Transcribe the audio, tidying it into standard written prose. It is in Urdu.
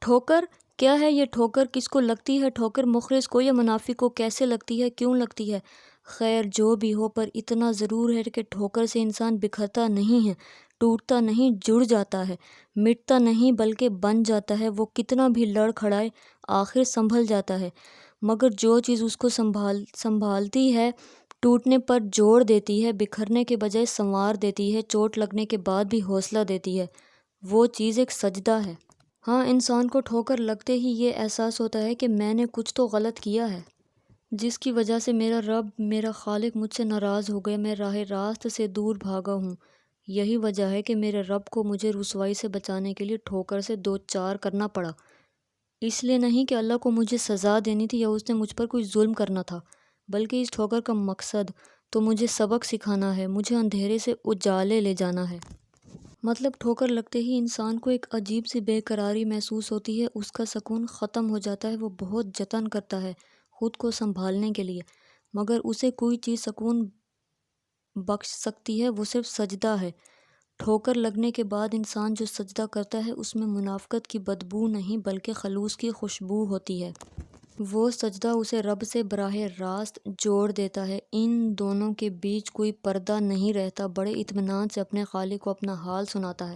ٹھوکر کیا ہے؟ یہ ٹھوکر کس کو لگتی ہے؟ ٹھوکر مخلص کو یا منافق کو کیسے لگتی ہے؟ کیوں لگتی ہے؟ خیر جو بھی ہو، پر اتنا ضرور ہے کہ ٹھوکر سے انسان بکھرتا نہیں ہے، ٹوٹتا نہیں، جڑ جاتا ہے، مٹتا نہیں بلکہ بن جاتا ہے۔ وہ کتنا بھی لڑ کھڑائے آخر سنبھل جاتا ہے، مگر جو چیز اس کو سنبھالتی ہے ٹوٹنے پر جوڑ دیتی ہے، بکھرنے کے بجائے سنوار دیتی ہے، چوٹ لگنے کے بعد بھی حوصلہ دیتی ہے، وہ چیز ایک سجدہ ہے۔ ہاں، انسان کو ٹھوکر لگتے ہی یہ احساس ہوتا ہے کہ میں نے کچھ تو غلط کیا ہے، جس کی وجہ سے میرا رب، میرا خالق مجھ سے ناراض ہو گئے، میں راہ راست سے دور بھاگا ہوں۔ یہی وجہ ہے کہ میرے رب کو مجھے رسوائی سے بچانے کے لیے ٹھوکر سے دو چار کرنا پڑا۔ اس لیے نہیں کہ اللہ کو مجھے سزا دینی تھی یا اس نے مجھ پر کوئی ظلم کرنا تھا، بلکہ اس ٹھوکر کا مقصد تو مجھے سبق سکھانا ہے، مجھے اندھیرے سے اجالے لے جانا ہے۔ مطلب ٹھوکر لگتے ہی انسان کو ایک عجیب سی بے قراری محسوس ہوتی ہے، اس کا سکون ختم ہو جاتا ہے، وہ بہت جتن کرتا ہے خود کو سنبھالنے کے لیے، مگر اسے کوئی چیز سکون بخش سکتی ہے، وہ صرف سجدہ ہے۔ ٹھوکر لگنے کے بعد انسان جو سجدہ کرتا ہے اس میں منافقت کی بدبو نہیں بلکہ خلوص کی خوشبو ہوتی ہے۔ وہ سجدہ اسے رب سے براہ راست جوڑ دیتا ہے، ان دونوں کے بیچ کوئی پردہ نہیں رہتا، بڑے اطمینان سے اپنے خالق کو اپنا حال سناتا ہے۔